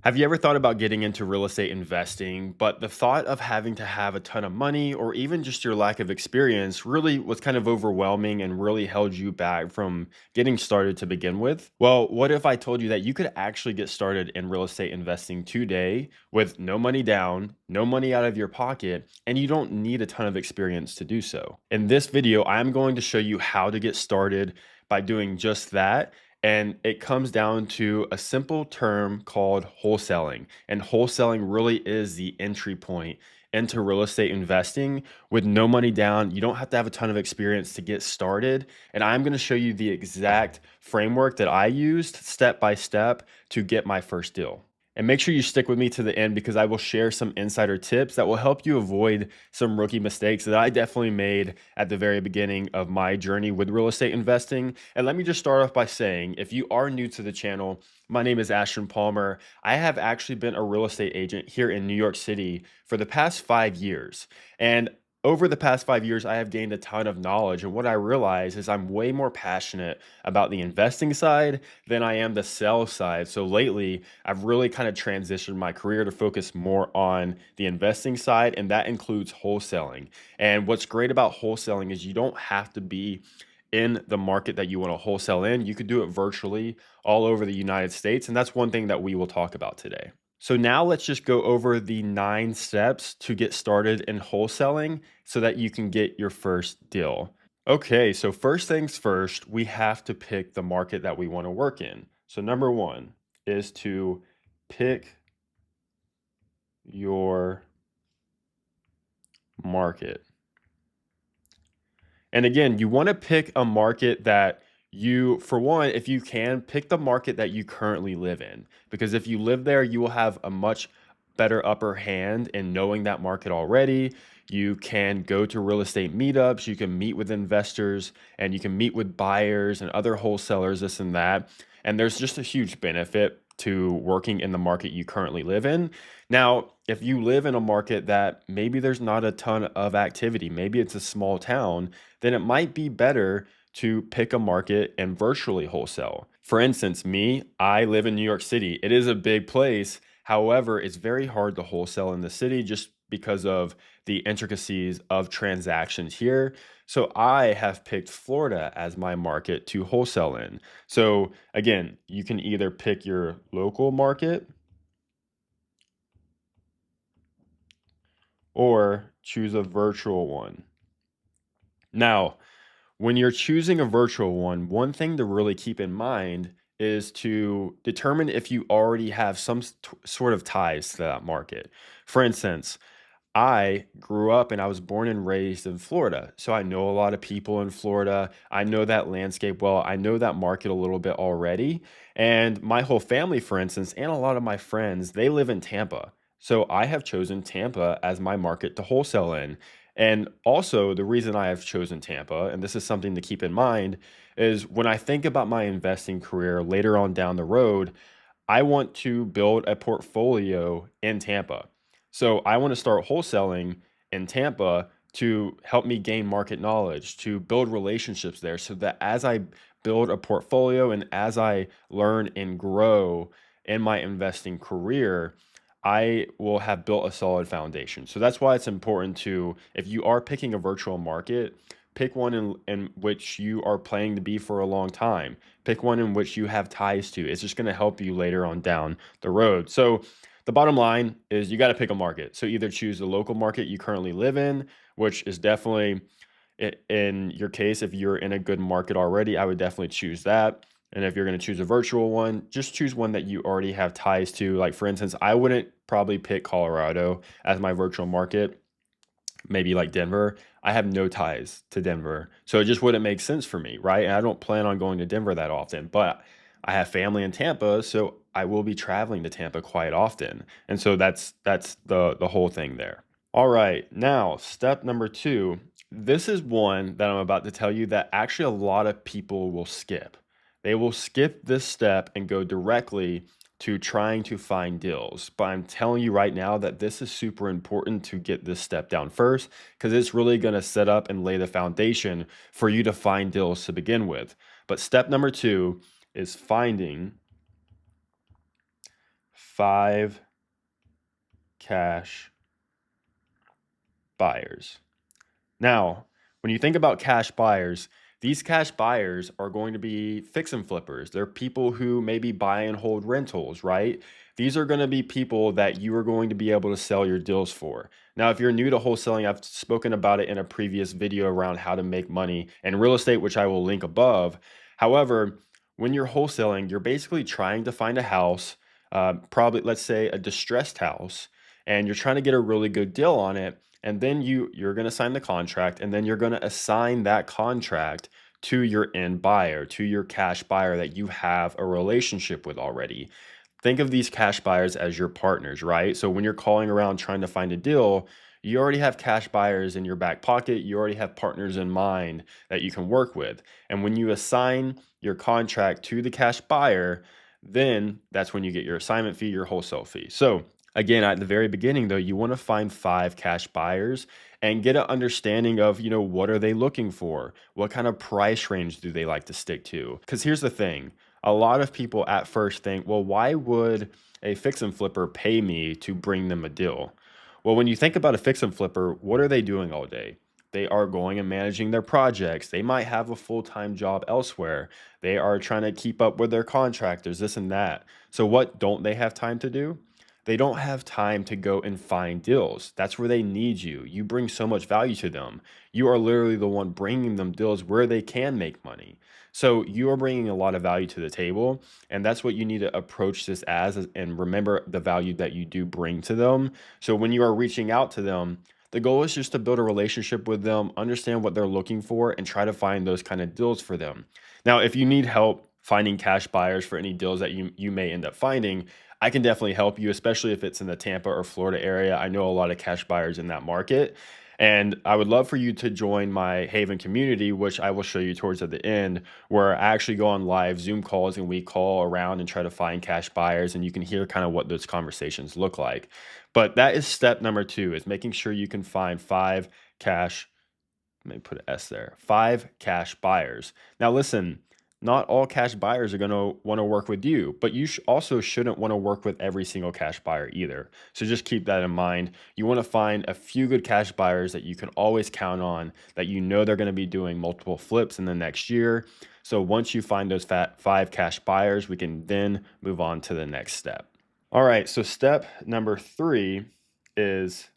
Have you ever thought about getting into real estate investing, but the thought of having to have a ton of money or even just your lack of experience really was kind of overwhelming and really held you back from getting started to begin with? Well, what if I told you that you could actually get started in real estate investing today with no money down, no money out of your pocket, and you don't need a ton of experience to do so? In this video, I'm going to show you how to get started by doing just that, and it comes down to a simple term called wholesaling. And wholesaling really is the entry point into real estate investing with no money down. You don't have to have a ton of experience to get started. And I'm going to show you the exact framework that I used step by step to get my first deal. And make sure you stick with me to the end because I will share some insider tips that will help you avoid some rookie mistakes that I definitely made at the very beginning of my journey with real estate investing. And let me just start off by saying, if you are new to the channel, my name is Ashton Palmer. I have actually been a real estate agent here in New York City for the past 5 years. And over the past 5 years, I have gained a ton of knowledge. And what I realize is I'm way more passionate about the investing side than I am the sales side. So lately, I've really kind of transitioned my career to focus more on the investing side, and that includes wholesaling. And what's great about wholesaling is you don't have to be in the market that you want to wholesale in. You could do it virtually all over the United States. And that's one thing that we will talk about today. So now let's just go over the 9 steps to get started in wholesaling so that you can get your first deal. Okay, so first things first, we have to pick the market that we want to work in. So number one is to pick your market. And again, you want to pick a market that for one, if you can, pick the market that you currently live in. Because if you live there, you will have a much better upper hand in knowing that market already. You can go to real estate meetups, you can meet with investors, and you can meet with buyers and other wholesalers, this and that. And there's just a huge benefit to working in the market you currently live in. Now, if you live in a market that maybe there's not a ton of activity, maybe it's a small town, then it might be better to pick a market and virtually wholesale. For instance, me, I live in New York City. It is a big place. However, it's very hard to wholesale in the city just because of the intricacies of transactions here. So I have picked Florida as my market to wholesale in. So again, you can either pick your local market or choose a virtual one. Now, when you're choosing a virtual one thing to really keep in mind is to determine if you already have some sort of ties to that market. For instance, I grew up and I was born and raised in Florida. So I know a lot of people in Florida. I know that landscape well. I know that market a little bit already. And my whole family, for instance, and a lot of my friends, they live in Tampa. So I have chosen Tampa as my market to wholesale in. And also, the reason I have chosen Tampa, and this is something to keep in mind, is when I think about my investing career later on down the road, I want to build a portfolio in Tampa. So I want to start wholesaling in Tampa to help me gain market knowledge, to build relationships there so that as I build a portfolio and as I learn and grow in my investing career, I will have built a solid foundation. So that's why it's important to, if you are picking a virtual market, pick one in which you are planning to be for a long time. Pick one in which you have ties to. It's just going to help you later on down the road. So the bottom line is you got to pick a market. So either choose the local market you currently live in, which is definitely in your case, if you're in a good market already, I would definitely choose that. And if you're going to choose a virtual one, just choose one that you already have ties to. Like, for instance, I wouldn't probably pick Colorado as my virtual market, maybe like Denver. I have no ties to Denver. So it just wouldn't make sense for me, right? And I don't plan on going to Denver that often, but I have family in Tampa, so I will be traveling to Tampa quite often. And so that's the whole thing there. All right, now step number 2. This is one that I'm about to tell you that actually a lot of people will skip. They will skip this step and go directly to trying to find deals. But I'm telling you right now that this is super important to get this step down first because it's really going to set up and lay the foundation for you to find deals to begin with. But step number 2 is 5 cash buyers. Now, when you think about cash buyers, these cash buyers are going to be fix and flippers. They're people who maybe buy and hold rentals, right? These are going to be people that you are going to be able to sell your deals for. Now, if you're new to wholesaling, I've spoken about it in a previous video around how to make money in real estate, which I will link above. However, when you're wholesaling, you're basically trying to find a house, probably, let's say, a distressed house, and you're trying to get a really good deal on it, and then you're going to sign the contract, and then you're going to assign that contract to your end buyer, to your cash buyer that you have a relationship with already. Think of these cash buyers as your partners, right? So when you're calling around trying to find a deal, you already have cash buyers in your back pocket. You already have partners in mind that you can work with. And when you assign your contract to the cash buyer, then that's when you get your assignment fee, your wholesale fee. So again, at the very beginning though, you want to find 5 cash buyers and get an understanding of, what are they looking for? What kind of price range do they like to stick to? Because here's the thing, a lot of people at first think, well, why would a fix and flipper pay me to bring them a deal? Well, when you think about a fix and flipper, what are they doing all day? They are going and managing their projects. They might have a full-time job elsewhere. They are trying to keep up with their contractors, this and that. So what don't they have time to do? They don't have time to go and find deals. That's where they need you. You bring so much value to them. You are literally the one bringing them deals where they can make money. So you are bringing a lot of value to the table, and that's what you need to approach this as, and remember the value that you do bring to them. So when you are reaching out to them, the goal is just to build a relationship with them, understand what they're looking for, and try to find those kind of deals for them. Now, if you need help finding cash buyers for any deals that you may end up finding, I can definitely help you, especially if it's in the Tampa or Florida area. I know a lot of cash buyers in that market. And I would love for you to join my Haven community, which I will show you towards at the end, where I actually go on live Zoom calls and we call around and try to find cash buyers, and you can hear kind of what those conversations look like. But that is step number 2, is making sure you can find 5 cash, let me put an S there, 5 cash buyers. Now listen, not all cash buyers are going to want to work with you, but you also shouldn't want to work with every single cash buyer either. So just keep that in mind. You want to find a few good cash buyers that you can always count on, that they're going to be doing multiple flips in the next year. So once you find those 5 cash buyers, we can then move on to the next step. All right, so step number 3 is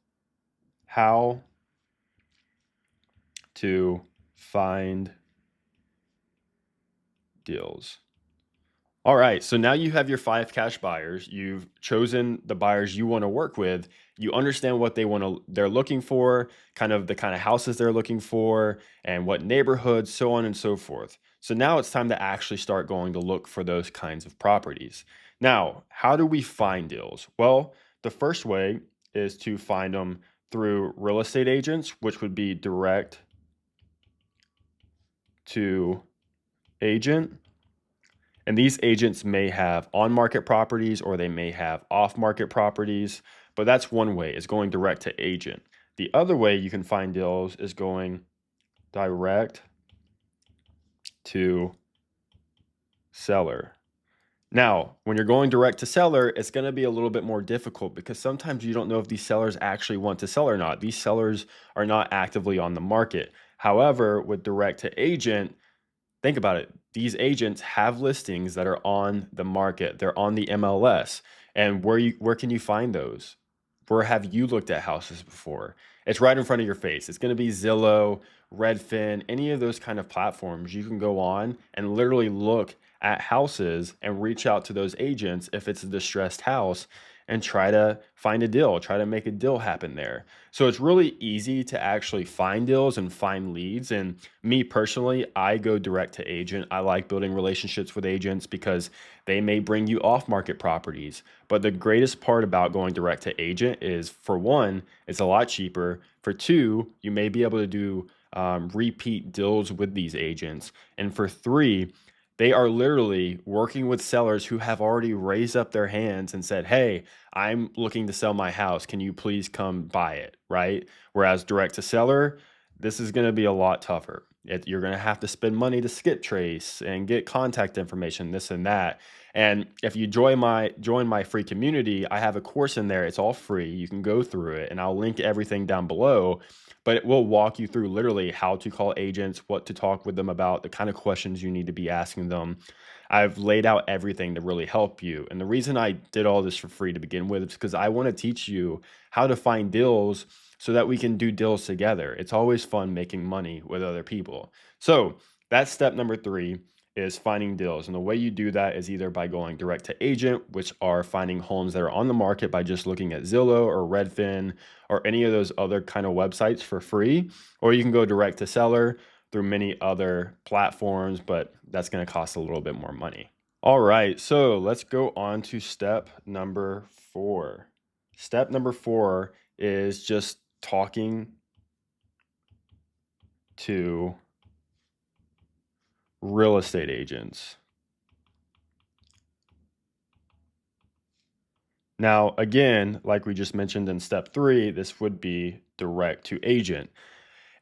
how to find deals. All right, so now you have your 5 cash buyers. You've chosen the buyers you want to work with. You understand what they're looking for, kind of the kind of houses they're looking for, and what neighborhoods, so on and so forth. So now it's time to actually start going to look for those kinds of properties. Now, how do we find deals? Well, the first way is to find them through real estate agents, which would be direct to agent. And these agents may have on-market properties or they may have off-market properties, but that's one way, is going direct to agent. The other way you can find deals is going direct to seller. Now, when you're going direct to seller, it's going to be a little bit more difficult because sometimes you don't know if these sellers actually want to sell or not. These sellers are not actively on the market. However, with direct to agent, think about it. These agents have listings that are on the market. They're on the MLS. And where can you find those? Where have you looked at houses before? It's right in front of your face. It's going to be Zillow, Redfin, any of those kind of platforms. You can go on and literally look at houses and reach out to those agents if it's a distressed house and try to find a deal, try to make a deal happen there. So it's really easy to actually find deals and find leads. And me personally, I go direct to agent. I like building relationships with agents because they may bring you off market properties. But the greatest part about going direct to agent is, for one, it's a lot cheaper. For two, you may be able to do repeat deals with these agents. And for three, they are literally working with sellers who have already raised up their hands and said, hey, I'm looking to sell my house. Can you please come buy it? Right? Whereas direct to seller, this is going to be a lot tougher. You're going to have to spend money to skip trace and get contact information, this and that. And if you join my free community, I have a course in there. It's all free. You can go through it and I'll link everything down below, but it will walk you through literally how to call agents, what to talk with them about, the kind of questions you need to be asking them. I've laid out everything to really help you. And the reason I did all this for free to begin with is because I want to teach you how to find deals so that we can do deals together. It's always fun making money with other people. So that's step number three, is finding deals. And the way you do that is either by going direct to agent, which are finding homes that are on the market by just looking at Zillow or Redfin or any of those other kind of websites for free, or you can go direct to seller through many other platforms, but that's going to cost a little bit more money. All right, so let's go on to step number four. Step number four is just talking to real estate agents. Now, again, like we just mentioned in step three, this would be direct to agent.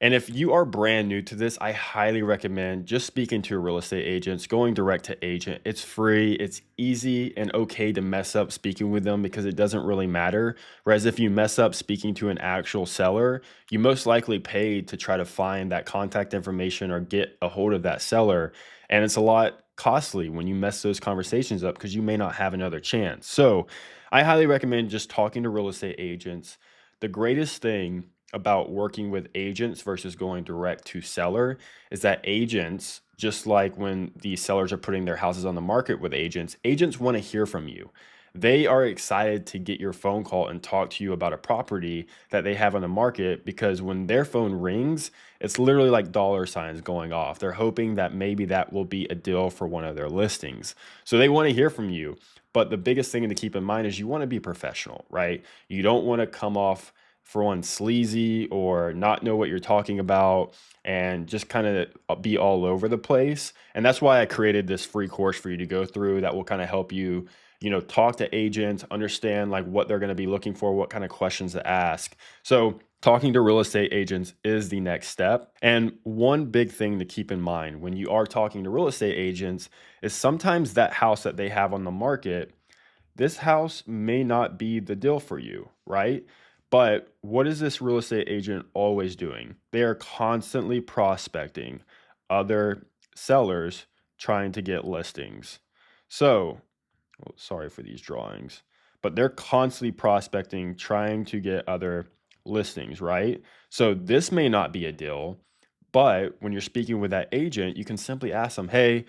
And if you are brand new to this, I highly recommend just speaking to real estate agents, going direct to agent. It's free, it's easy and okay to mess up speaking with them because it doesn't really matter. Whereas if you mess up speaking to an actual seller, you most likely paid to try to find that contact information or get a hold of that seller. And it's a lot costly when you mess those conversations up because you may not have another chance. So I highly recommend just talking to real estate agents. The greatest thing about working with agents versus going direct to seller is that agents, just like when the sellers are putting their houses on the market with agents, agents want to hear from you. They are excited to get your phone call and talk to you about a property that they have on the market because when their phone rings, it's literally like dollar signs going off. They're hoping that maybe that will be a deal for one of their listings. So they want to hear from you. But the biggest thing to keep in mind is you want to be professional, right? You don't want to come off for one sleazy or not know what you're talking about and just kind of be all over the place. And that's why I created this free course for you to go through that will kind of help you, talk to agents, understand like what they're going to be looking for, what kind of questions to ask. So talking to real estate agents is the next step. And one big thing to keep in mind when you are talking to real estate agents is sometimes that house that they have on the market, this house may not be the deal for you, right? But what is this real estate agent always doing? They are constantly prospecting other sellers trying to get listings. So, well, sorry for these drawings, but they're constantly prospecting, trying to get other listings, right? So this may not be a deal, but when you're speaking with that agent, you can simply ask them, hey,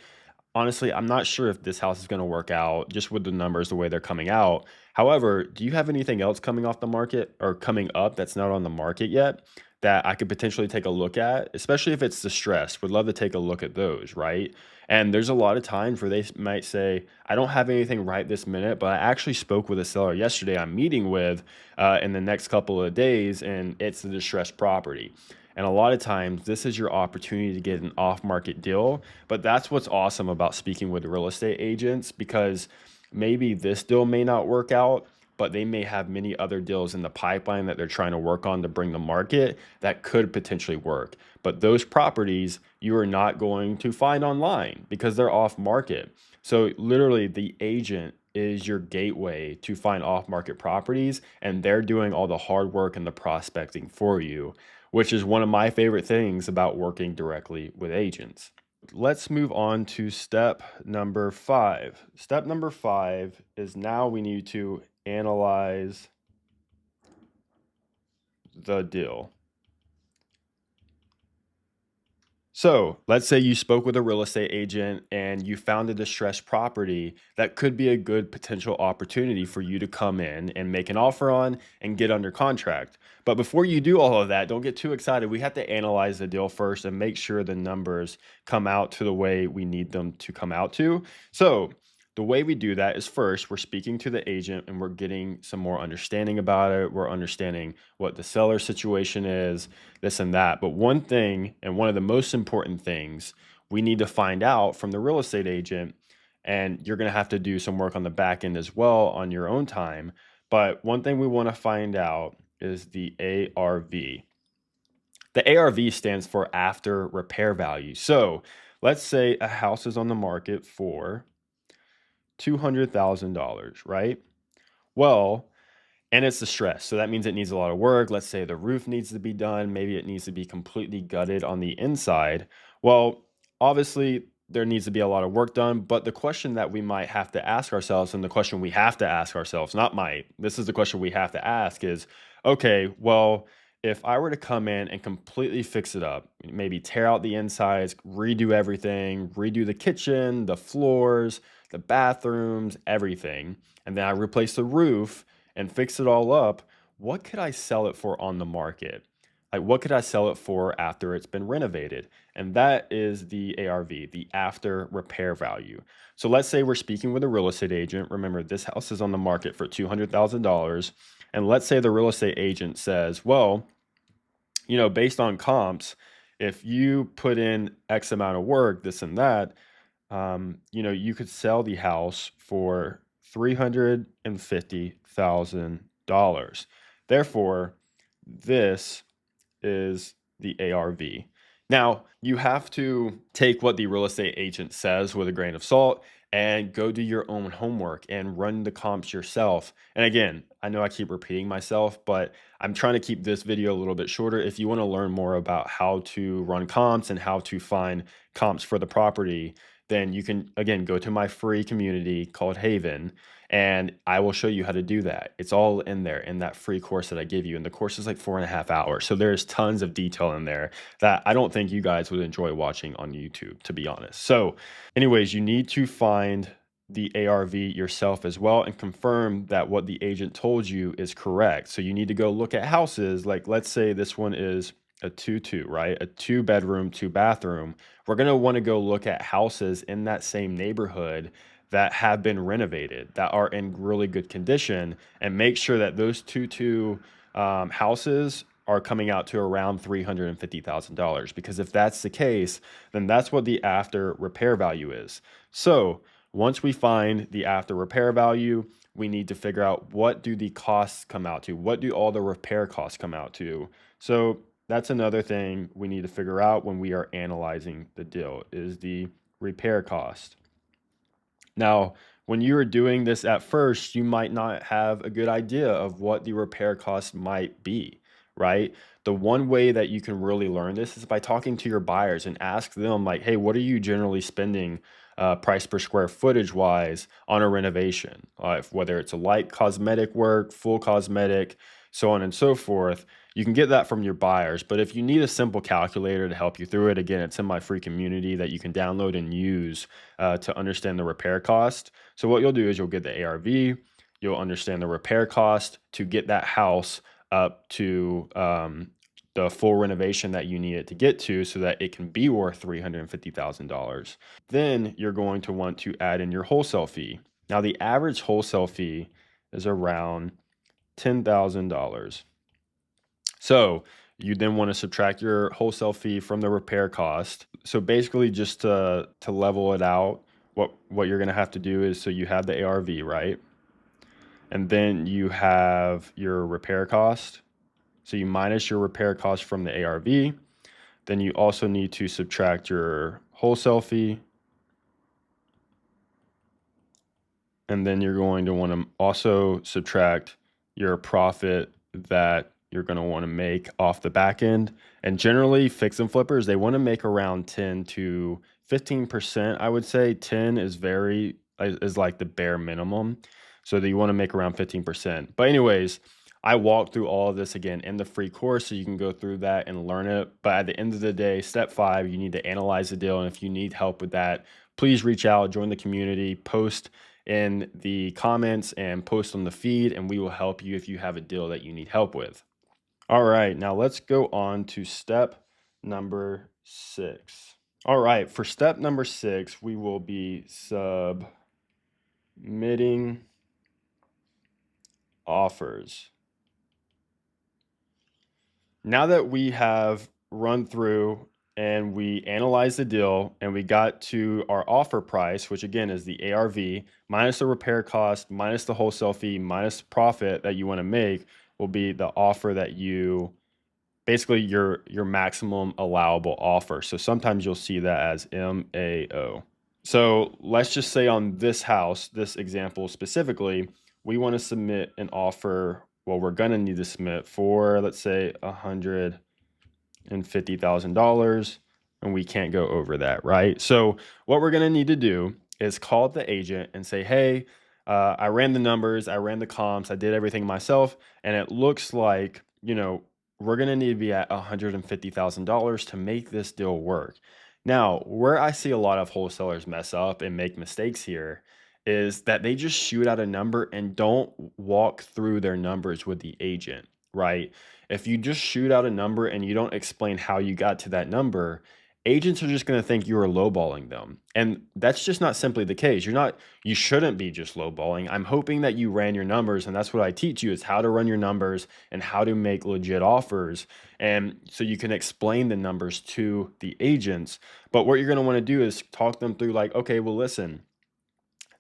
honestly, I'm not sure if this house is gonna work out just with the numbers the way they're coming out. However, do you have anything else coming off the market or coming up that's not on the market yet that I could potentially take a look at? Especially if it's distressed, would love to take a look at those, right? And there's a lot of times where might say, I don't have anything right this minute, but I actually spoke with a seller yesterday I'm meeting with in the next couple of days, and it's a distressed property. And a lot of times, this is your opportunity to get an off market deal. But that's what's awesome about speaking with real estate agents because maybe this deal may not work out, but they may have many other deals in the pipeline that they're trying to work on to bring to market that could potentially work. But those properties you are not going to find online because they're off market. So, literally, the agent is your gateway to find off market properties, and they're doing all the hard work and the prospecting for you, which is one of my favorite things about working directly with agents. Let's move on to step number five. Step number five is now we need to analyze the deal. So let's say you spoke with a real estate agent and you found a distressed property that could be a good potential opportunity for you to come in and make an offer on and get under contract. But before you do all of that, don't get too excited. We have to analyze the deal first and make sure the numbers come out to the way we need them to come out to. So the way we do that is first, we're speaking to the agent and we're getting some more understanding about it. We're understanding what the seller situation is, this and that. But one thing, and one of the most important things we need to find out from the real estate agent, and you're going to have to do some work on the back end as well on your own time. But one thing we want to find out is the ARV. The ARV stands for after repair value. So let's say a house is on the market for $200,000, right? Well, and it's the stress. So that means it needs a lot of work. Let's say the roof needs to be done. Maybe it needs to be completely gutted on the inside. Well, obviously, there needs to be a lot of work done. But the question that we might have to ask ourselves, and the question we have to ask ourselves, not might, this is the question we have to ask is okay, well, if I were to come in and completely fix it up, maybe tear out the insides, redo everything, redo the kitchen, the floors, the bathrooms, everything, and then I replace the roof and fix it all up, what could I sell it for on the market? Like, what could I sell it for after it's been renovated? And that is the ARV, the after repair value. So let's say we're speaking with a real estate agent. Remember, this house is on the market for $200,000. And let's say the real estate agent says, well, based on comps, if you put in X amount of work, this and that, you could sell the house for $350,000. Therefore, this is the ARV. Now, you have to take what the real estate agent says with a grain of salt and go do your own homework and run the comps yourself. And again, I know I keep repeating myself, but I'm trying to keep this video a little bit shorter. If you want to learn more about how to run comps and how to find comps for the property, then you can, again, go to my free community called Haven, and I will show you how to do that. It's all in there in that free course that I give you. And the course is like 4.5 hours. So there's tons of detail in there that I don't think you guys would enjoy watching on YouTube, to be honest. So, anyways, you need to find the ARV yourself as well and confirm that what the agent told you is correct. So you need to go look at houses. Like, let's say this one is a 2-2, right? A 2-bedroom, 2-bathroom. We're going to want to go look at houses in that same neighborhood that have been renovated, that are in really good condition, and make sure that those 2-2 houses are coming out to around $350,000. Because if that's the case, then that's what the after repair value is. So once we find the after repair value, we need to figure out what do the costs come out to? What do all the repair costs come out to? So that's another thing we need to figure out when we are analyzing the deal is the repair cost. Now, when you are doing this at first, you might not have a good idea of what the repair cost might be, right? The one way that you can really learn this is by talking to your buyers and ask them, like, hey, what are you generally spending price per square footage wise on a renovation? Whether it's a light cosmetic work, full cosmetic, so on and so forth. You can get that from your buyers. But if you need a simple calculator to help you through it, again, it's in my free community that you can download and use to understand the repair cost. So what you'll do is you'll get the ARV, you'll understand the repair cost to get that house up to the full renovation that you need it to get to so that it can be worth $350,000. Then you're going to want to add in your wholesale fee. Now, the average wholesale fee is around $10,000. So you then want to subtract your wholesale fee from the repair cost. So basically, just to level it out, what you're going to have to do is, so you have the ARV, right? And then you have your repair cost. So you minus your repair cost from the ARV. Then you also need to subtract your wholesale fee. And then you're going to want to also subtract your profit that you're going to want to make off the back end. And generally, fix and flippers, they want to make around 10 to 15%. I would say 10 is like the bare minimum. So that you want to make around 15%. But anyways, I walked through all of this again in the free course, so you can go through that and learn it. But at the end of the day, step 5, you need to analyze the deal. And if you need help with that, please reach out, join the community, post in the comments and post on the feed, and we will help you if you have a deal that you need help with. All right, now let's go on to step number 6. All right, for step number 6, we will be submitting offers. Now that we have run through and we analyzed the deal and we got to our offer price, which again is the ARV minus the repair cost, minus the wholesale fee, minus profit that you want to make, will be the offer that you basically your maximum allowable offer. So sometimes you'll see that as MAO. So let's just say on this house, this example specifically, we want to submit an offer. Well, we're going to need to submit for, let's say, $150,000, and we can't go over that, right? So what we're going to need to do is call up the agent and say, hey, I ran the numbers, I ran the comps, I did everything myself, and it looks like, we're going to need to be at $150,000 to make this deal work. Now, where I see a lot of wholesalers mess up and make mistakes here is that they just shoot out a number and don't walk through their numbers with the agent, right? If you just shoot out a number and you don't explain how you got to that number, agents are just going to think you are lowballing them. And that's just not simply the case. You shouldn't be just lowballing. I'm hoping that you ran your numbers, and that's what I teach you is how to run your numbers and how to make legit offers. And so you can explain the numbers to the agents. But what you're going to want to do is talk them through like, okay, well, listen,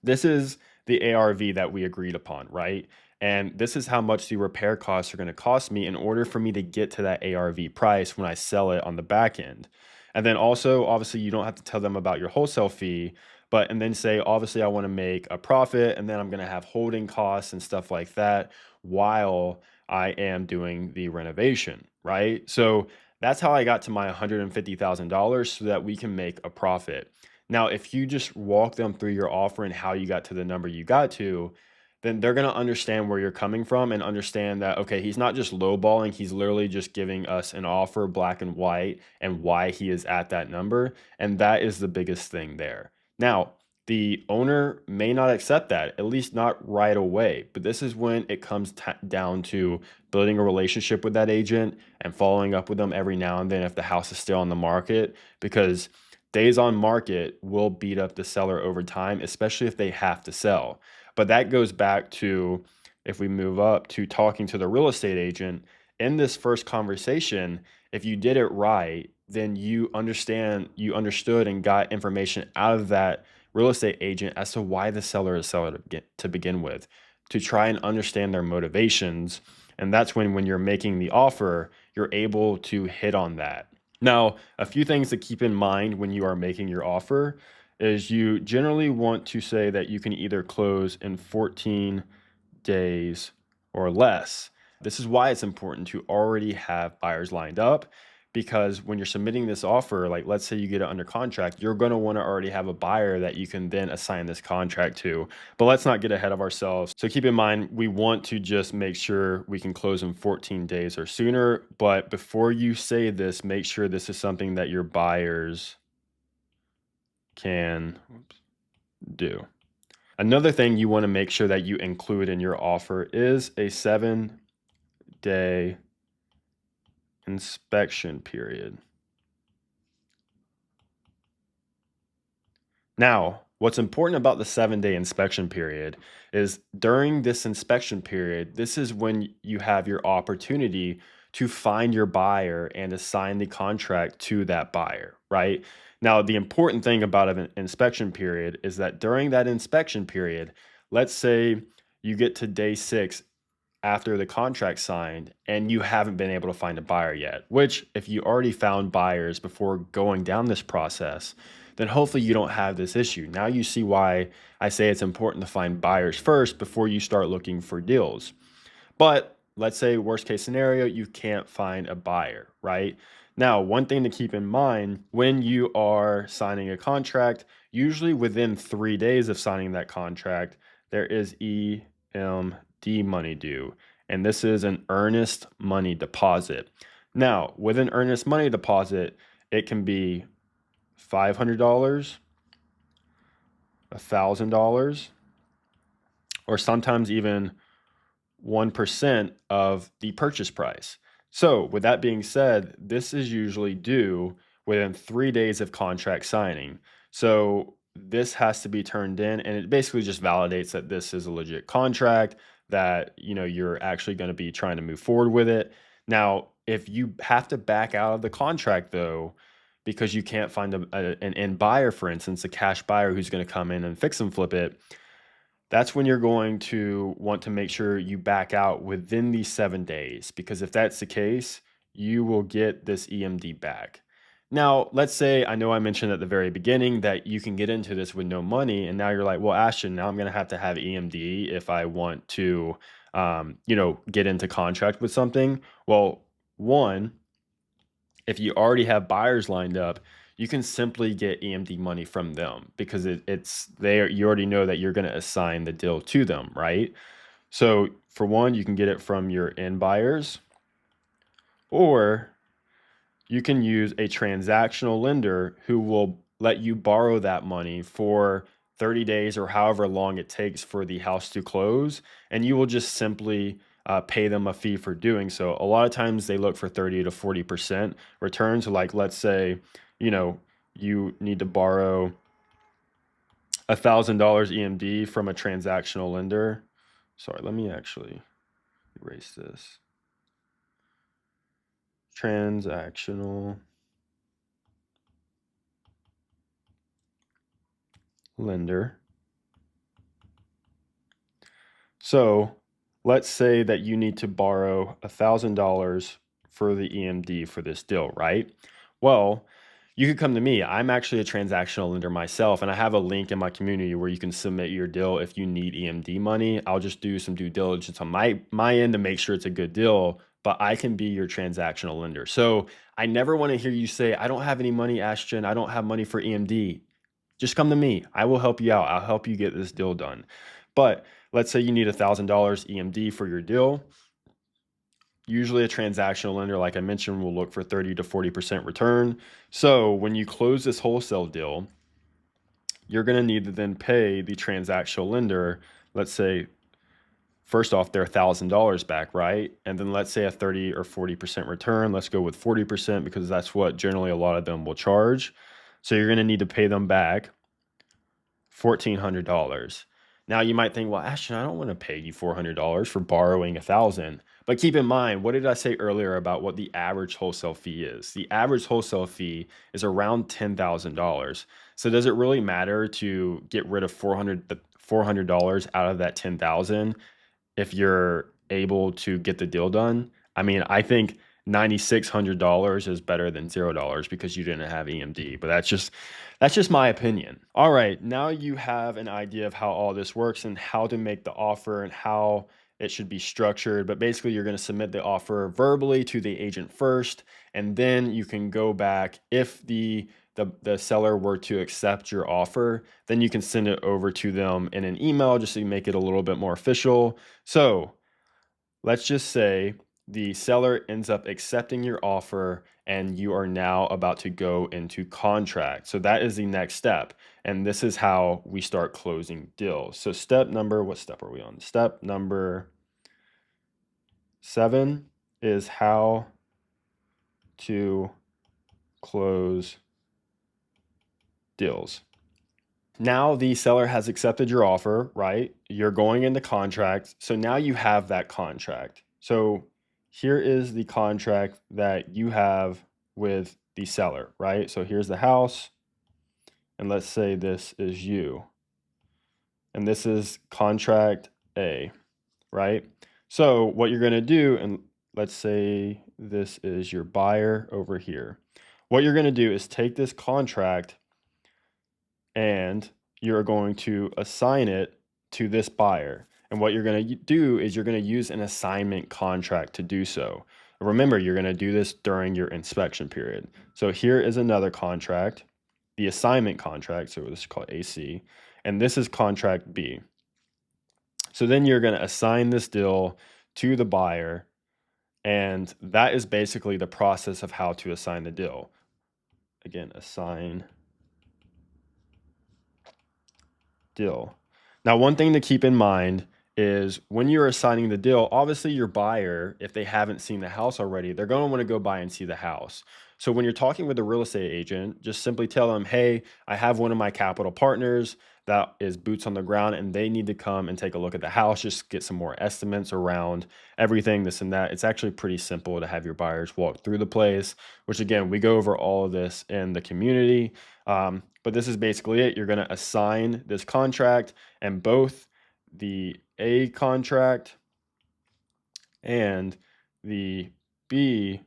this is the ARV that we agreed upon, right? And this is how much the repair costs are going to cost me in order for me to get to that ARV price when I sell it on the back end. And then also, obviously, you don't have to tell them about your wholesale fee, but and then say, obviously, I want to make a profit, and then I'm going to have holding costs and stuff like that while I am doing the renovation, right? So that's how I got to my $150,000 so that we can make a profit. Now, if you just walk them through your offer and how you got to the number you got to, then they're going to understand where you're coming from and understand that, okay, he's not just lowballing, he's literally just giving us an offer, black and white, and why he is at that number. And that is the biggest thing there. Now, the owner may not accept that, at least not right away. But this is when it comes down to building a relationship with that agent and following up with them every now and then if the house is still on the market, because days on market will beat up the seller over time, especially if they have to sell. But that goes back to, if we move up to talking to the real estate agent in this first conversation, if you did it right, then you understood and got information out of that real estate agent as to why the seller is selling to begin with, to try and understand their motivations. And that's when you're making the offer, you're able to hit on that. Now, a few things to keep in mind when you are making your offer is you generally want to say that you can either close in 14 days or less. This is why it's important to already have buyers lined up, because when you're submitting this offer, like let's say you get it under contract, you're going to want to already have a buyer that you can then assign this contract to. But let's not get ahead of ourselves. So keep in mind, we want to just make sure we can close in 14 days or sooner. But before you say this, make sure this is something that your buyers can do. Another thing you want to make sure that you include in your offer is a 7-day inspection period. Now, what's important about the 7-day inspection period is during this inspection period, this is when you have your opportunity to find your buyer and assign the contract to that buyer, right? Now, the important thing about an inspection period is that during that inspection period, let's say you get to day 6 after the contract signed and you haven't been able to find a buyer yet, which if you already found buyers before going down this process, then hopefully you don't have this issue. Now you see why I say it's important to find buyers first before you start looking for deals. But let's say worst case scenario, you can't find a buyer, right? Now, one thing to keep in mind when you are signing a contract, usually within 3 days of signing that contract, there is EMD money due. And this is an earnest money deposit. Now, with an earnest money deposit, it can be $500, $1,000, or sometimes even 1% of the purchase price. So, with that being said, this is usually due within 3 days of contract signing. So, this has to be turned in, and it basically just validates that this is a legit contract, that you're actually going to be trying to move forward with it. Now, if you have to back out of the contract though, because you can't find an end buyer, for instance, a cash buyer who's going to come in and fix and flip it, that's when you're going to want to make sure you back out within these 7 days, because if that's the case, you will get this EMD back. Now, let's say I know I mentioned at the very beginning that you can get into this with no money, and now you're like, well, Ashton, now I'm going to have EMD if I want to, get into contract with something. Well, one, if you already have buyers lined up, you can simply get EMD money from them because it's there. You already know that you're going to assign the deal to them, right? So for one, you can get it from your end buyers, or you can use a transactional lender who will let you borrow that money for 30 days or however long it takes for the house to close. And you will just simply pay them a fee for doing so. A lot of times they look for 30 to 40% return. So, like, let's say, you know, you need to borrow $1,000 EMD from a transactional lender. Sorry, let me actually erase this. Transactional lender. So let's say that you need to borrow $1,000 for the EMD for this deal, right? Well, you could come to me. I'm actually a transactional lender myself, and I have a link in my community where you can submit your deal if you need EMD money. I'll just do some due diligence on my end to make sure it's a good deal, but I can be your transactional lender. So I never want to hear you say, I don't have any money, Ashton. I don't have money for EMD. Just come to me. I will help you out. I'll help you get this deal done. But let's say you need $1,000 EMD for your deal. Usually a transactional lender, like I mentioned, will look for 30 to 40% return. So when you close this wholesale deal, you're going to need to then pay the transactional lender, let's say, first off, their $1,000 back, right? And then let's say a 30 or 40% return. Let's go with 40% because that's what generally a lot of them will charge. So you're going to need to pay them back $1,400. Now you might think, well, Ashton, I don't want to pay you $400 for borrowing 1,000. But keep in mind, what did I say earlier about what the average wholesale fee is? The average wholesale fee is around $10,000. So does it really matter to get rid of $400 out of that 10,000 if you're able to get the deal done? I mean, I think $9,600 is better than $0 because you didn't have EMD, but that's just my opinion. All right, now you have an idea of how all this works and how to make the offer and how it should be structured. But basically, you're going to submit the offer verbally to the agent first, and then you can go back if the seller were to accept your offer, then you can send it over to them in an email just to make it a little bit more official. So let's just say the seller ends up accepting your offer and you are now about to go into contract. So that is the next step. And this is how we start closing deals. So what step are we on? Step number 7 is how to close deals. Now the seller has accepted your offer, right? You're going into contract. So now you have that contract. So here is the contract that you have with the seller, right? So here's the house. And let's say this is you. And this is contract A, right? So what you're going to do, and let's say this is your buyer over here. What you're going to do is take this contract and you're going to assign it to this buyer. And what you're going to do is you're going to use an assignment contract to do so. Remember, you're going to do this during your inspection period. So here is another contract, the assignment contract. So this is called AC, and this is contract B. So then you're going to assign this deal to the buyer, and that is basically the process of how to assign the deal. Again, assign deal. Now, one thing to keep in mind is when you're assigning the deal, obviously your buyer, if they haven't seen the house already, they're going to want to go by and see the house. So when you're talking with a real estate agent, just simply tell them, hey, I have one of my capital partners that is boots on the ground and they need to come and take a look at the house, just get some more estimates around everything, this and that. It's actually pretty simple to have your buyers walk through the place, which again, we go over all of this in the community. But this is basically it. You're going to assign this contract, and both the A contract and the B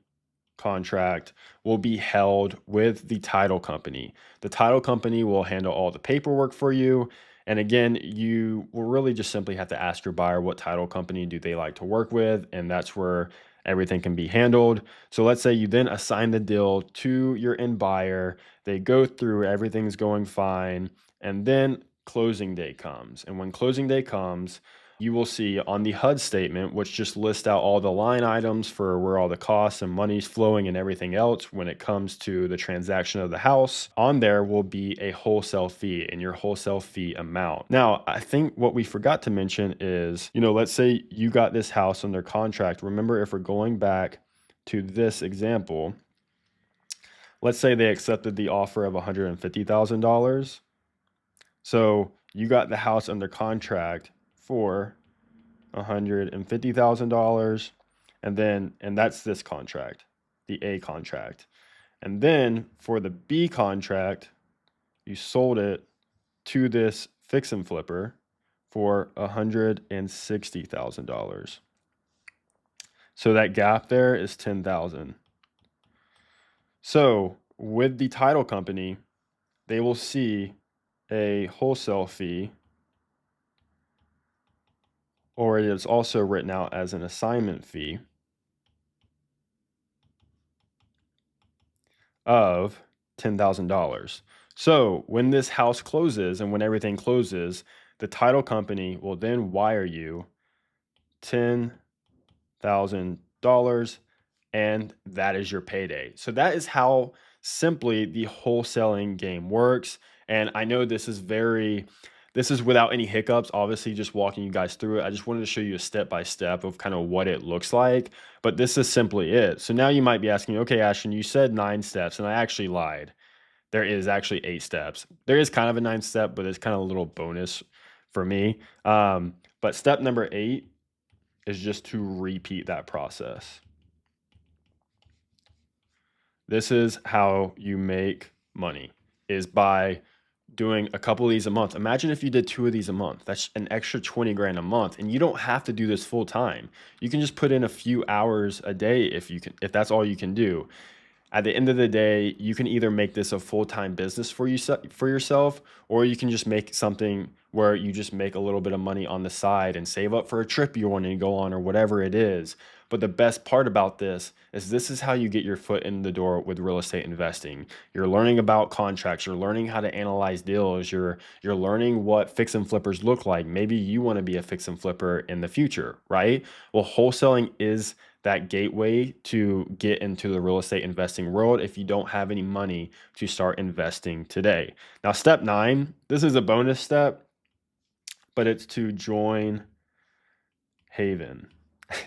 contract will be held with the title company. The title company will handle all the paperwork for you. And again, you will really just simply have to ask your buyer what title company do they like to work with, and that's where everything can be handled. So let's say you then assign the deal to your end buyer, they go through, everything's going fine, and then closing day comes. And when closing day comes, you will see on the HUD statement, which just lists out all the line items for where all the costs and money's flowing and everything else when it comes to the transaction of the house. On there will be a wholesale fee and your wholesale fee amount. Now, I think what we forgot to mention is, let's say you got this house under contract. Remember, if we're going back to this example, let's say they accepted the offer of $150,000. So you got the house under contract for $150,000. And that's this contract, the A contract. And then for the B contract, you sold it to this fix and flipper for $160,000. So that gap there is 10,000. So with the title company, they will see a wholesale fee, or it is also written out as an assignment fee of $10,000. So when this house closes and when everything closes, the title company will then wire you $10,000, and that is your payday. So that is how simply the wholesaling game works. And I know this is without any hiccups, obviously, just walking you guys through it. I just wanted to show you a step by step of kind of what it looks like, but this is simply it. So now you might be asking, okay, Ashton, you said 9 steps, and I actually lied. There is actually 8 steps. There is kind of a 9th step, but it's kind of a little bonus for me. But step number 8 is just to repeat that process. This is how you make money, is by doing a couple of these a month. Imagine if you did 2 of these a month. That's an extra 20 grand a month. And you don't have to do this full time. You can just put in a few hours a day if that's all you can do. At the end of the day, you can either make this a full-time business for yourself, or you can just make something where you just make a little bit of money on the side and save up for a trip you're wanting to go on or whatever it is. But the best part about this is how you get your foot in the door with real estate investing. You're learning about contracts, you're learning how to analyze deals, you're learning what fix and flippers look like. Maybe you want to be a fix and flipper in the future, right? Well, wholesaling is that gateway to get into the real estate investing world if you don't have any money to start investing today. Now, step 9, this is a bonus step, but it's to join Haven.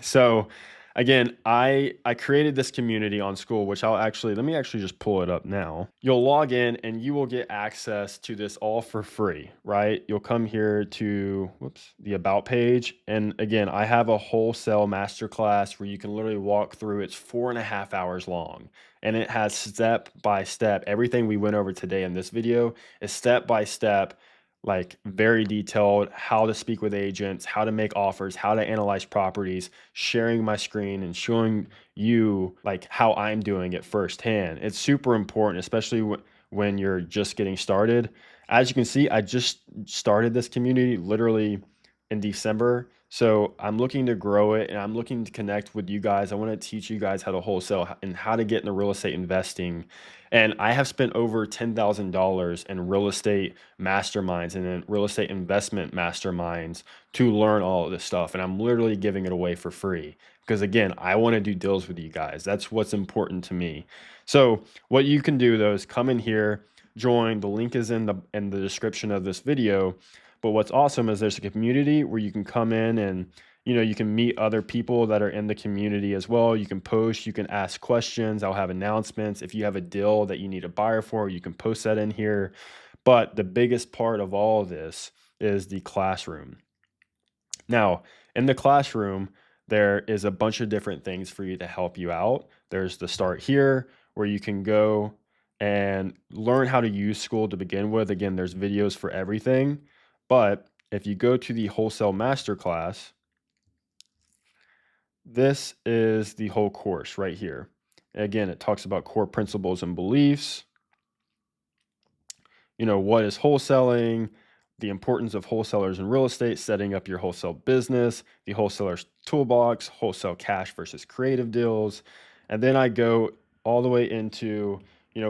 So again, I created this community on School, which let me actually just pull it up now. You'll log in and you will get access to this all for free, right? You'll come here to, the About page. And again, I have a wholesale masterclass where you can literally walk through. It's 4.5 hours long. And it has step by step. Everything we went over today in this video is step by step, like very detailed, how to speak with agents, how to make offers, how to analyze properties, sharing my screen and showing you like how I'm doing it firsthand. It's super important, especially when you're just getting started. As you can see, I just started this community literally in December. So I'm looking to grow it and I'm looking to connect with you guys. I want to teach you guys how to wholesale and how to get into real estate investing. And I have spent over $10,000 in real estate masterminds and in real estate investment masterminds to learn all of this stuff. And I'm literally giving it away for free because, again, I want to do deals with you guys. That's what's important to me. So what you can do though is come in here, join. The link is in the description of this video. But what's awesome is there's a community where you can come in and you can meet other people that are in the community as well. You can post, you can ask questions. I'll have announcements. If you have a deal that you need a buyer for, you can post that in here. But the biggest part of all of this is the classroom. Now, in the classroom, there is a bunch of different things for you to help you out. There's the Start Here, where you can go and learn how to use School to begin with. Again, there's videos for everything. But if you go to the Wholesale Masterclass, this is the whole course right here. Again, it talks about core principles and beliefs. What is wholesaling, the importance of wholesalers in real estate, setting up your wholesale business, the wholesaler's toolbox, wholesale cash versus creative deals. And then I go all the way into,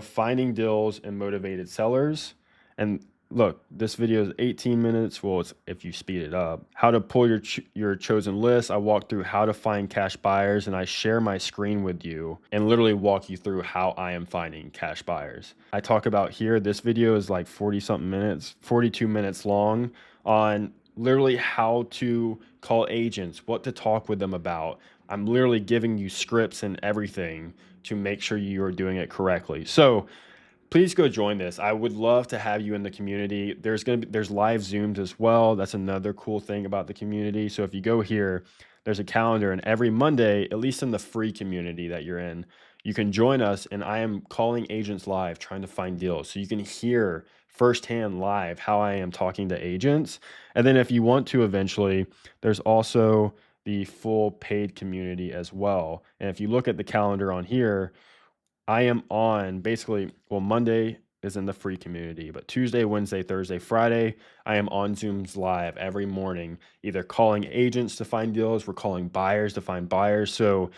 finding deals and motivated sellers. And look, this video is 18 minutes. Well, it's if you speed it up. How to pull your chosen list. I walk through how to find cash buyers, and I share my screen with you and literally walk you through how I am finding cash buyers. I talk about here, this video is like 40 something minutes, 42 minutes long, on literally how to call agents, what to talk with them about. I'm literally giving you scripts and everything to make sure you are doing it correctly. So please go join this. I would love to have you in the community. There's live Zooms as well. That's another cool thing about the community. So if you go here, there's a calendar, and every Monday, at least in the free community that you're in, you can join us, and I am calling agents live trying to find deals. So you can hear firsthand live how I am talking to agents. And then if you want to eventually, there's also the full paid community as well. And if you look at the calendar on here, I am on basically, well, Monday is in the free community, but Tuesday, Wednesday, Thursday, Friday, I am on Zooms live every morning, either calling agents to find deals, we're calling buyers to find buyers. So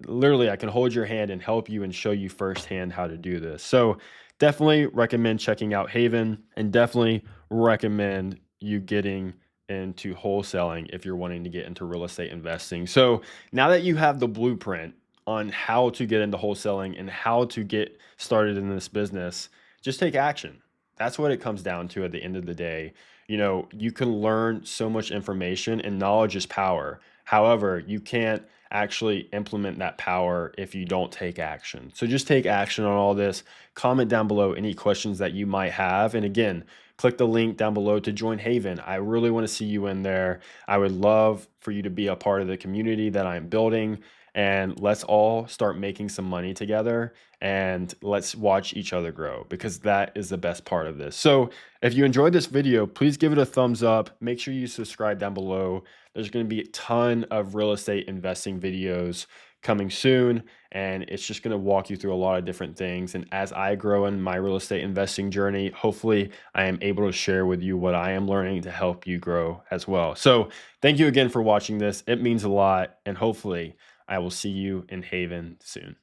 literally, I can hold your hand and help you and show you firsthand how to do this. So definitely recommend checking out Haven, and definitely recommend you getting into wholesaling if you're wanting to get into real estate investing. So now that you have the blueprint on how to get into wholesaling and how to get started in this business, just take action. That's what it comes down to at the end of the day. You can learn so much information, and knowledge is power. However, you can't actually implement that power if you don't take action. So just take action on all this. Comment down below any questions that you might have. And again, click the link down below to join Haven. I really want to see you in there. I would love for you to be a part of the community that I'm building, and let's all start making some money together, and let's watch each other grow, because that is the best part of this. So if you enjoyed this video, please give it a thumbs up. Make sure you subscribe down below. There's going to be a ton of real estate investing videos coming soon, and it's just going to walk you through a lot of different things. And as I grow in my real estate investing journey, hopefully I am able to share with you what I am learning to help you grow as well. So thank you again for watching this. It means a lot, and hopefully I will see you in Haven soon.